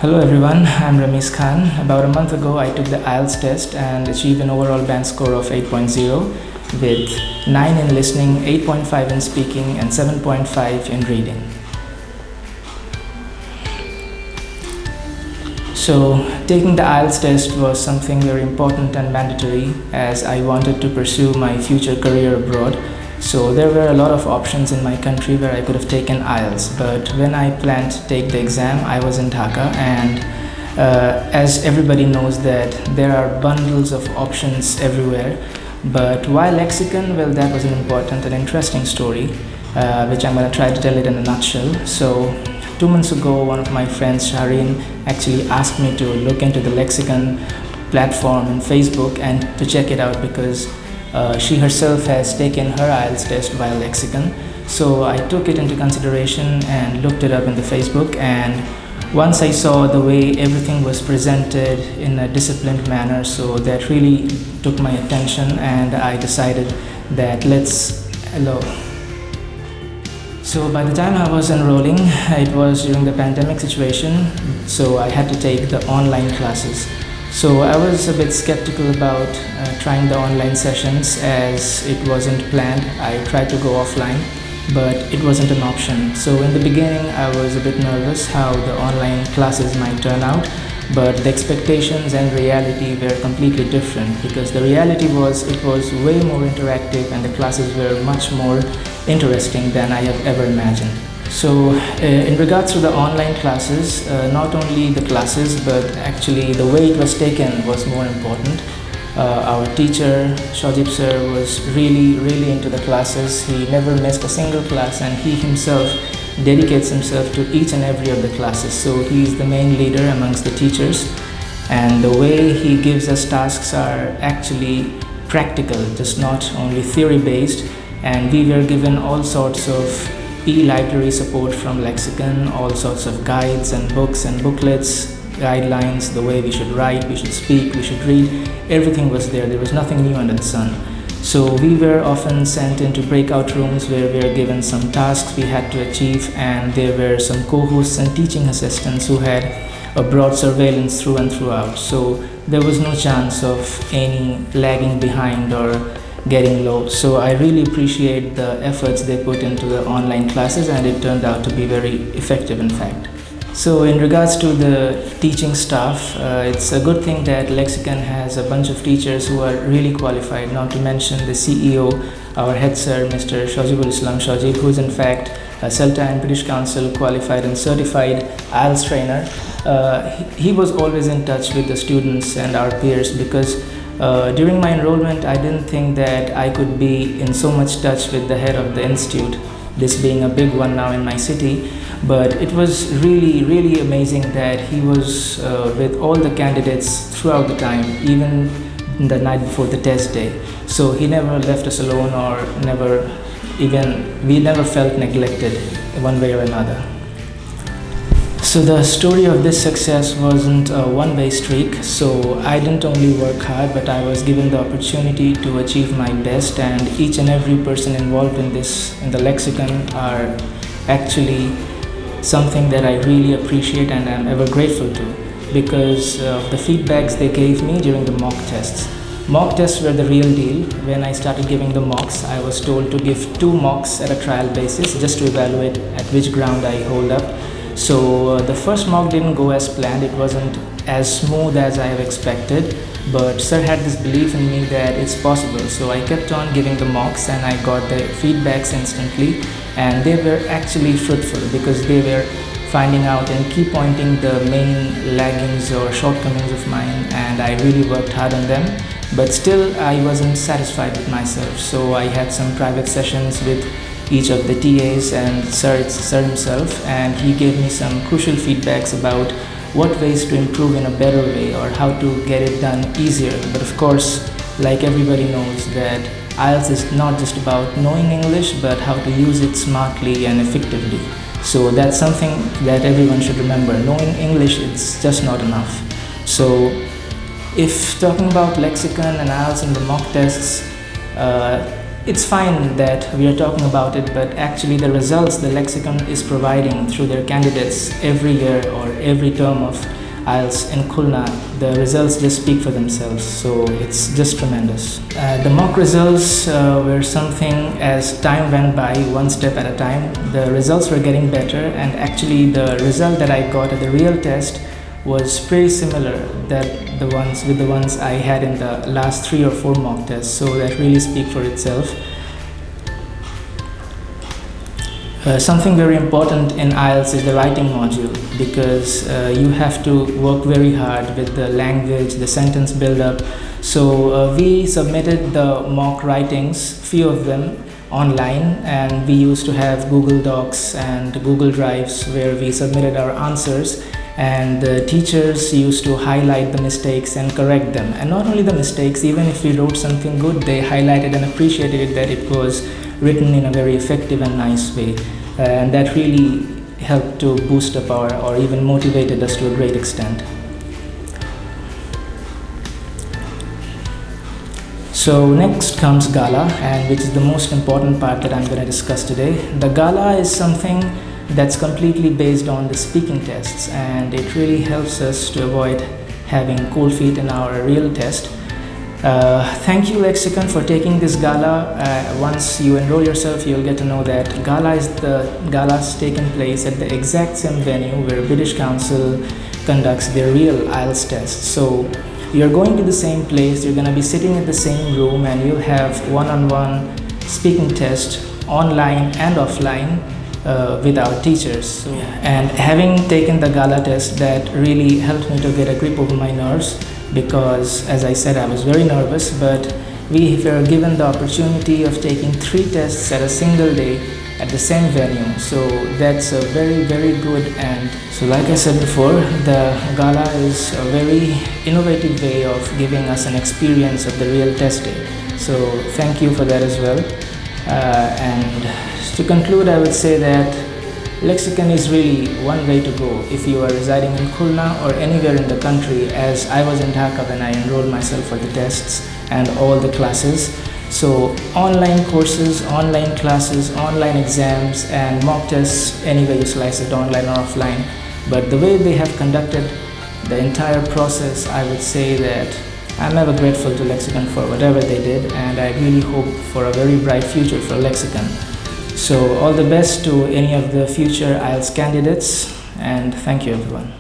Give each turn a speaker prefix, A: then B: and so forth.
A: Hello everyone, I'm Rameez Khan. About a month ago, I took the IELTS test and achieved an overall band score of 8.0 with 9 in listening, 8.5 in speaking and 7.5 in reading. So taking the IELTS test was something very important and mandatory as I wanted to pursue my future career abroad. So there were a lot of options in my country where I could have taken IELTS, but when I planned to take the exam, I was in Dhaka, and as everybody knows that there are bundles of options everywhere. But why Lexicon? Well, that was an important and interesting story, which I'm going to try to tell it in a nutshell. So 2 months ago, one of my friends, Shahrin, actually asked me to look into the Lexicon platform on Facebook and to check it out because she herself has taken her IELTS test via Lexicon. So I took it into consideration and looked it up in the Facebook, and once I saw the way everything was presented in a disciplined manner, so that really took my attention, and I decided that So by the time I was enrolling, it was during the pandemic situation, so I had to take the online classes. So I was a bit skeptical about trying the online sessions as it wasn't planned. I tried to go offline, but it wasn't an option. So in the beginning, I was a bit nervous how the online classes might turn out, but the expectations and reality were completely different because the reality was it was way more interactive and the classes were much more interesting than I have ever imagined. So in regards to the online classes, not only the classes but actually the way it was taken was more important. Our teacher, Shajib sir, was really into the classes. He never missed a single class and he himself dedicates himself to each and every of the classes. So he is the main leader amongst the teachers, and the way he gives us tasks are actually practical, just not only theory based. And we were given all sorts of e-library support from Lexicon, all sorts of guides and books and booklets, guidelines, the way we should write, we should speak, we should read. Everything was there. There was nothing new under the sun. So we were often sent into breakout rooms where we were given some tasks we had to achieve, and there were some co-hosts and teaching assistants who had a broad surveillance through and throughout. So there was no chance of any lagging behind or getting low. So I really appreciate the efforts they put into the online classes, and it turned out to be very effective in fact. So in regards to the teaching staff, it's a good thing that Lexicon has a bunch of teachers who are really qualified, not to mention the CEO, our head sir, Mr. Shajibul Islam Shajib, who is in fact a CELTA and British Council qualified and certified IELTS trainer. He was always in touch with the students and our peers because during my enrollment, I didn't think that I could be in so much touch with the head of the institute, this being a big one now in my city. But it was really amazing that he was with all the candidates throughout the time, even the night before the test day. So he never left us alone, or we never felt neglected one way or another. So the story of this success wasn't a one-way streak. So I didn't only work hard, but I was given the opportunity to achieve my best, and each and every person involved in the Lexicon are actually something that I really appreciate and am ever grateful to because of the feedbacks they gave me during the mock tests. Mock tests were the real deal. When I started giving the mocks, I was told to give 2 mocks at a trial basis just to evaluate at which ground I hold up. So the first mock didn't go as planned. It wasn't as smooth as I have expected, but sir had this belief in me that it's possible. So I kept on giving the mocks and I got the feedbacks instantly, and they were actually fruitful because they were finding out and key pointing the main laggings or shortcomings of mine, and I really worked hard on them. But still I wasn't satisfied with myself, so I had some private sessions with each of the TAs and sir himself, and he gave me some crucial feedbacks about what ways to improve in a better way or how to get it done easier. But of course, like everybody knows, that IELTS is not just about knowing English but how to use it smartly and effectively. So that's something that everyone should remember. Knowing English is just not enough. So if talking about Lexicon and IELTS and the mock tests, It's fine that we are talking about it, but actually the results the Lexicon is providing through their candidates every year or every term of IELTS in Khulna, the results just speak for themselves, so it's just tremendous. The mock results were something, as time went by, one step at a time. The results were getting better, and actually the result that I got at the real test was pretty similar with the ones I had in the last 3 or 4 mock tests, so that really speaks for itself. Something very important in IELTS is the writing module, because you have to work very hard with the language, the sentence build-up. So we submitted the mock writings, few of them, online, and we used to have Google Docs and Google Drives where we submitted our answers, and the teachers used to highlight the mistakes and correct them. And not only the mistakes, even if we wrote something good, they highlighted and appreciated that it was written in a very effective and nice way, and that really helped to boost up or even motivated us to a great extent. So next comes Gala, and which is the most important part that I'm going to discuss today. The Gala is something that's completely based on the speaking tests, and it really helps us to avoid having cold feet in our real test. Thank you, Lexicon, for taking this Gala. Once you enroll yourself, you'll get to know that Gala's taken place at the exact same venue where British Council conducts their real IELTS tests. So you're going to the same place, you're going to be sitting in the same room, and you'll have one-on-one speaking test online and offline with our teachers. So, and having taken the Gala test, that really helped me to get a grip over my nerves, because as I said, I was very nervous, but we were given the opportunity of taking 3 tests at a single day at the same venue. So that's a very, very good. And so like I said before, the Gala is a very innovative way of giving us an experience of the real test day. So thank you for that as well. And to conclude, I would say that Lexicon is really one way to go if you are residing in Khulna or anywhere in the country, as I was in Dhaka when I enrolled myself for the tests and all the classes. So online courses, online classes, online exams and mock tests, anyway you slice it, online or offline. But the way they have conducted the entire process, I would say that I'm ever grateful to Lexicon for whatever they did, and I really hope for a very bright future for Lexicon. So all the best to any of the future IELTS candidates, and thank you everyone.